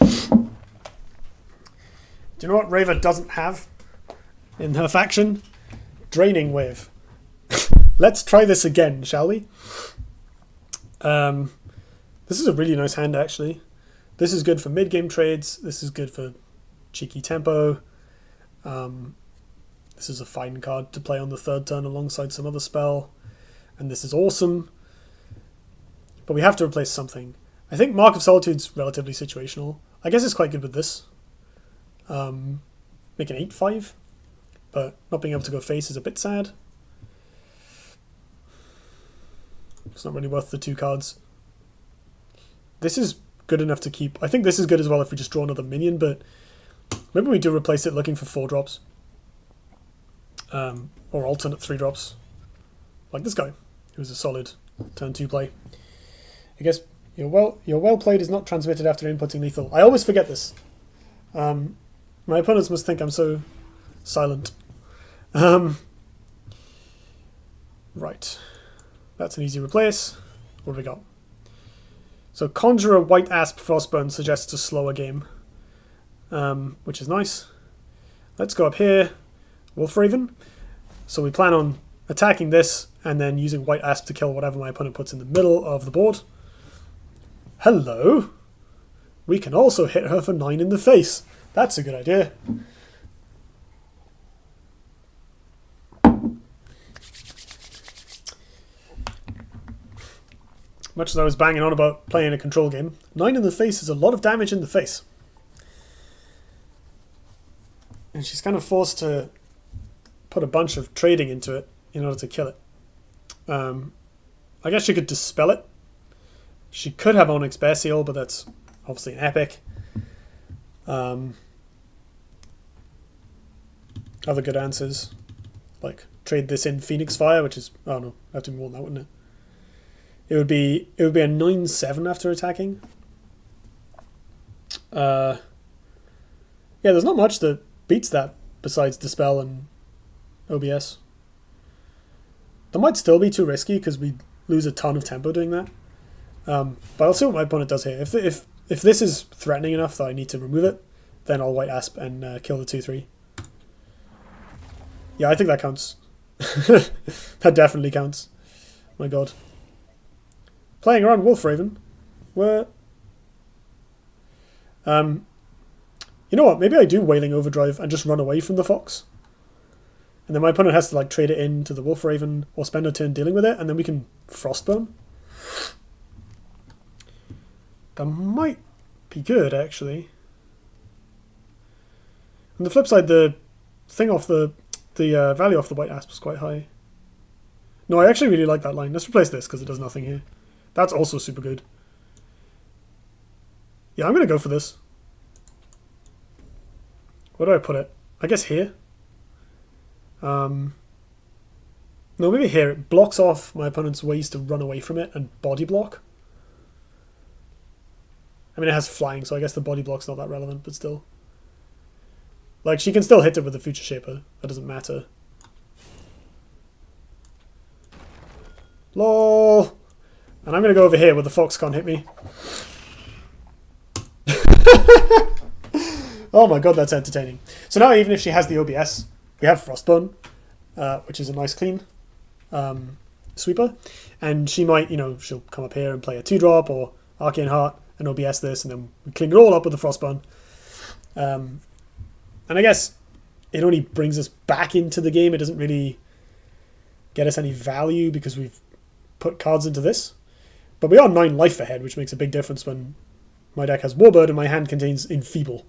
Do you know what Rava doesn't have in her faction? Draining Wave. Let's try this again, shall we? This is a really nice hand, actually. This is good for mid-game trades. This is good for cheeky tempo. This is a fine card to play on the third turn alongside some other spell. And this is awesome. But we have to replace something. I think Mark of Solitude's relatively situational. I guess it's quite good with this. Make an 8/5. But not being able to go face is a bit sad. It's not really worth the 2 cards. This is good enough to keep. I think this is good as well if we just draw another minion, but maybe we do replace it looking for 4 drops. Or alternate 3 drops. Like this guy, who's a solid turn 2 play. I guess your well played is not transmitted after inputting lethal. I always forget this. My opponents must think I'm so silent. Right. That's an easy replace. What have we got? So Conjurer White Asp Frostburn suggests a slower game, which is nice. Let's go up here, Wolfraven. So we plan on attacking this and then using White Asp to kill whatever my opponent puts in the middle of the board. Hello! We can also hit her for 9 in the face. That's a good idea. Much as I was banging on about playing a control game, 9 in the face is a lot of damage in the face. And she's kind of forced to put a bunch of trading into it in order to kill it. I guess she could dispel it. She could have Onyx Bear Seal, but that's obviously an epic. Other good answers, like trade this in Phoenix Fire, which is, oh no, I have to be more than that, wouldn't it? It would be a 9/7 after attacking. Yeah, there's not much that beats that besides Dispel and OBS. That might still be too risky because we lose a ton of tempo doing that. But I'll see what my opponent does here. If this is threatening enough that I need to remove it, then I'll White Asp and kill the 2/3. Yeah, I think that counts. That definitely counts. My god. Playing around Wolfraven, where... you know what, maybe I do Wailing Overdrive and just run away from the Fox. And then my opponent has to like trade it into the Wolfraven or spend a turn dealing with it, and then we can Frostburn. That might be good, actually. On the flip side, the thing off the value off the White Asp is quite high. No, I actually really like that line. Let's replace this because it does nothing here. That's also super good. Yeah, I'm going to go for this. Where do I put it? I guess here. No, maybe here. It blocks off my opponent's ways to run away from it and body block. I mean, it has flying, so I guess the body block's not that relevant, but still. Like, she can still hit it with the Future Shaper. That doesn't matter. LOL! And I'm going to go over here where the Fox can't hit me. Oh my god, that's entertaining. So now even if she has the OBS, we have Frostbone, which is a nice clean sweeper. And she might, you know, she'll come up here and play a 2-drop or Arcane Heart and OBS this, and then we clean it all up with the Frostbone. And I guess it only brings us back into the game. It doesn't really get us any value because we've put cards into this. But we are 9 life ahead, which makes a big difference when my deck has Warbird and my hand contains Enfeeble.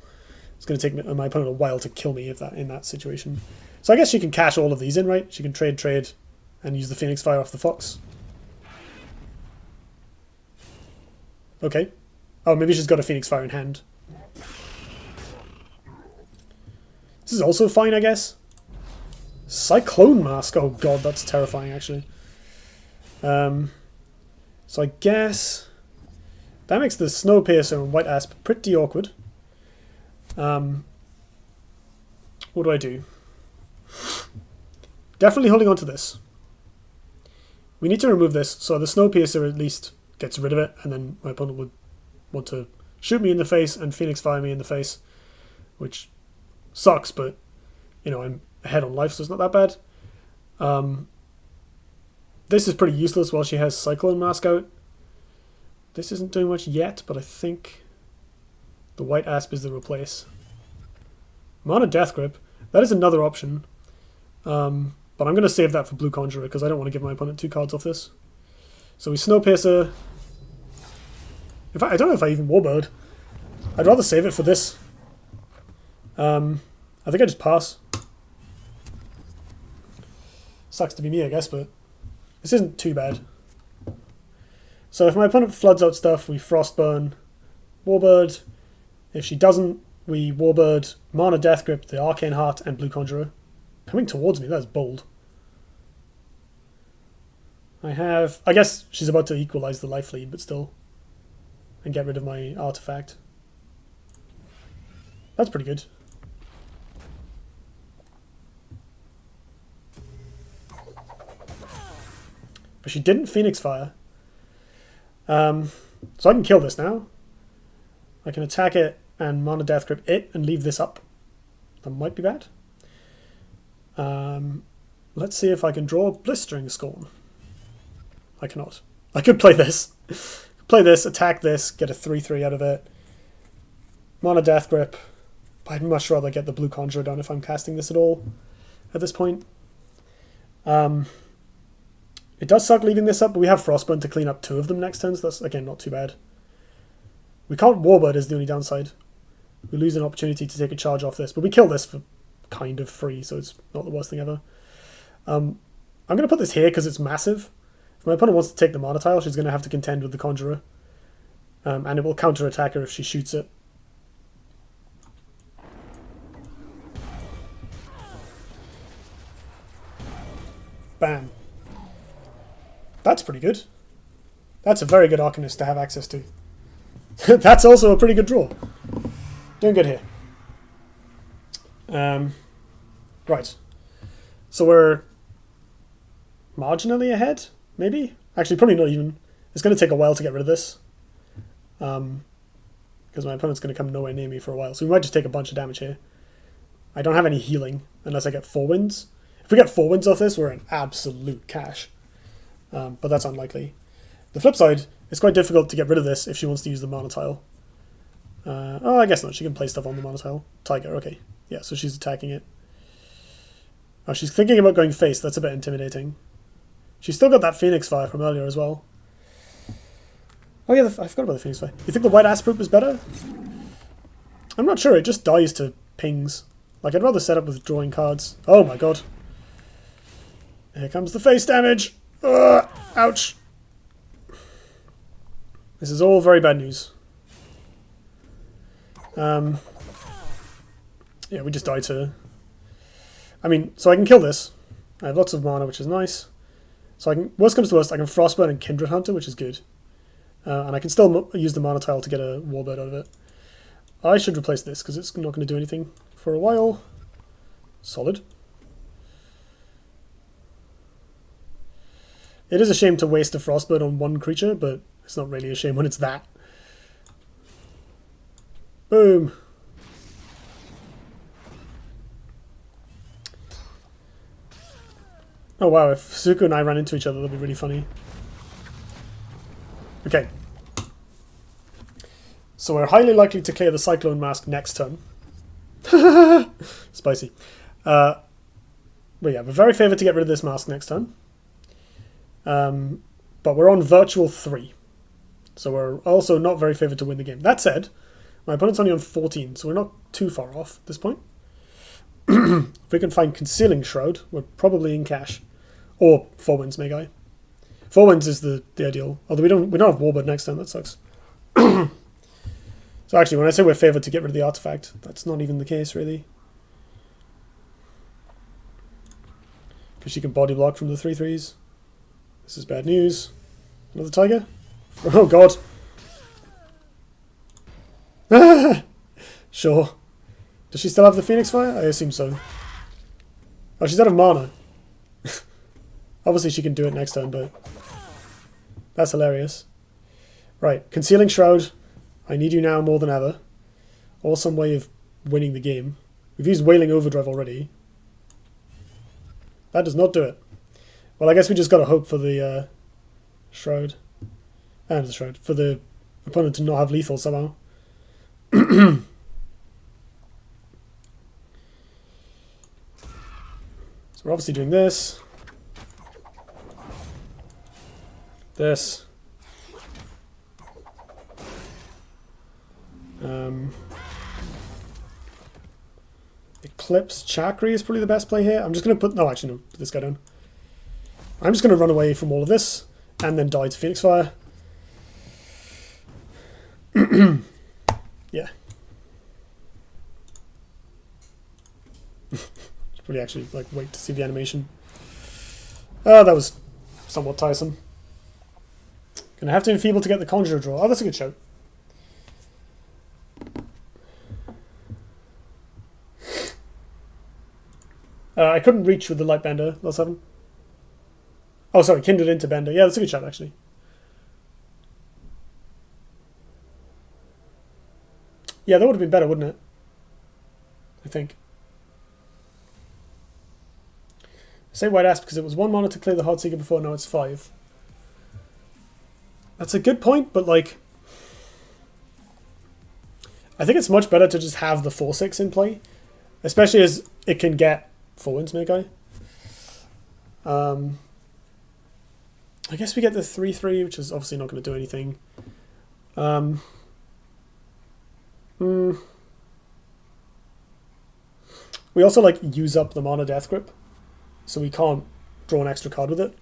It's going to take my opponent a while to kill me in that situation. So I guess she can cash all of these in, right? She can trade, and use the Phoenix Fire off the Fox. Okay. Oh, maybe she's got a Phoenix Fire in hand. This is also fine, I guess. Cyclone Mask. Oh god, that's terrifying, actually. So I guess that makes the Snowpiercer and White Asp pretty awkward. What do I do? Definitely holding on to this. We need to remove this, so the Snowpiercer at least gets rid of it, and then my opponent would want to shoot me in the face and Phoenix Fire me in the face, which sucks, but, you know, I'm ahead on life, so it's not that bad. This is pretty useless while she has Cyclone Mask out. This isn't doing much yet, but I think the White Asp is the replace. Mana Death Grip, that is another option. But I'm going to save that for Blue Conjurer because I don't want to give my opponent 2 cards off this. So we Snowpiercer. In fact, I don't know if I even Warbird. I'd rather save it for this. I think I just pass. Sucks to be me, I guess, but this isn't too bad. So if my opponent floods out stuff, we Frostburn, Warbird. If she doesn't, we Warbird, Mana Death Grip, the Arcane Heart, and Blue Conjurer. Coming towards me, that's bold. I guess she's about to equalize the life lead, but still. And get rid of my artifact. That's pretty good. But she didn't Phoenix Fire. So I can kill this now. I can attack it and Mana Death Grip it and leave this up. That might be bad. Let's see if I can draw Blistering Scorn. I cannot. I could play this. Play this, attack this, get a 3/3 out of it. Mana Death Grip. I'd much rather get the Blue Conjurer done if I'm casting this at all at this point. It does suck leaving this up, but we have Frostburn to clean up 2 of them next turn, so that's, again, not too bad. We can't Warbird is the only downside. We lose an opportunity to take a charge off this, but we kill this for kind of free, so it's not the worst thing ever. I'm going to put this here because it's massive. If my opponent wants to take the Mana Tile, she's going to have to contend with the Conjurer. And it will counter-attack her if she shoots it. Bam. That's pretty good. That's a very good Arcanist to have access to. That's also a pretty good draw. Doing good here. Right. So we're marginally ahead, maybe? Actually, probably not even. It's going to take a while to get rid of this. Because my opponent's going to come nowhere near me for a while. So we might just take a bunch of damage here. I don't have any healing unless I get 4 wins. If we get 4 wins off this, we're in absolute cash. But that's unlikely. The flip side, it's quite difficult to get rid of this if she wants to use the Mana Tile. Oh, I guess not. She can play stuff on the Mana Tile. Tiger, okay. Yeah, so she's attacking it. Oh, she's thinking about going face. That's a bit intimidating. She's still got that Phoenix Fire from earlier as well. Oh yeah, I forgot about the Phoenix Fire. You think the White Asp is better? I'm not sure. It just dies to pings. Like, I'd rather set up with drawing cards. Oh my god. Here comes the face damage. Ouch. This is all very bad news. Yeah, we just died to... I mean, so I can kill this. I have lots of mana, which is nice. So I can, worst comes to worst, I can Frostburn and Kindred Hunter, which is good. And I can still use the Mana Tile to get a Warbird out of it. I should replace this, because it's not going to do anything for a while. Solid. It is a shame to waste a Frostbird on one creature, but it's not really a shame when it's that. Boom. Oh wow, if Suku and I ran into each other, that'd be really funny. Okay. So we're highly likely to clear the Cyclone Mask next turn. Spicy. But yeah, we're very favoured to get rid of this mask next turn. But we're on Virtual 3. So we're also not very favoured to win the game. That said, my opponent's only on 14, so we're not too far off at this point. If we can find Concealing Shroud, we're probably in cash. Or 4 wins, Megai. 4 wins is the ideal. Although we don't have Warbird next turn, that sucks. So actually, when I say we're favoured to get rid of the artifact, that's not even the case, really. Because she can body block from the 3/3s. This is bad news. Another tiger? Oh god. Sure. Does she still have the Phoenix Fire? I assume so. Oh, she's out of mana. Obviously she can do it next turn, but... That's hilarious. Right, Concealing Shroud. I need you now more than ever. Or some way of winning the game. We've used Wailing Overdrive already. That does not do it. Well, I guess we just gotta hope for the Shroud. And the Shroud. For the opponent to not have lethal somehow. So we're obviously doing this. This. Eclipse Chakri is probably the best play here. I'm just going to put... No, actually, no. Put this guy down. I'm just going to run away from all of this and then die to Phoenix Fire. Yeah. Should probably actually like wait to see the animation. Oh, that was somewhat tiresome. Gonna have to enfeeble to get the Conjurer draw. Oh, that's a good shout. I couldn't reach with the Light Bender last 7. Oh, sorry, Kindred into Bender. Yeah, that's a good shot, actually. Yeah, that would have been better, wouldn't it? I think. I say White Asp because it was 1 mana to clear the Heartseeker before, now it's 5. That's a good point, but like... I think it's much better to just have the 4/6 in play. Especially as it can get 4 wins, Magai. I guess we get the 3/3, which is obviously not going to do anything. We also like use up the mana Death Grip, so we can't draw an extra card with it.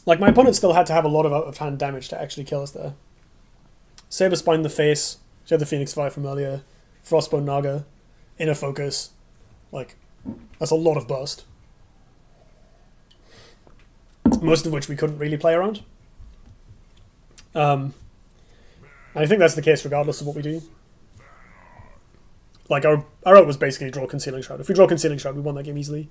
Like my opponent still had to have a lot of out of hand damage to actually kill us there. Saber Spine in the face. She had the Phoenix Fire from earlier. Frostbone Naga. Inner Focus. Like, that's a lot of burst. Most of which we couldn't really play around. And I think that's the case regardless of what we do. Like, our out was basically draw Concealing Shroud. If we draw Concealing Shroud, we won that game easily.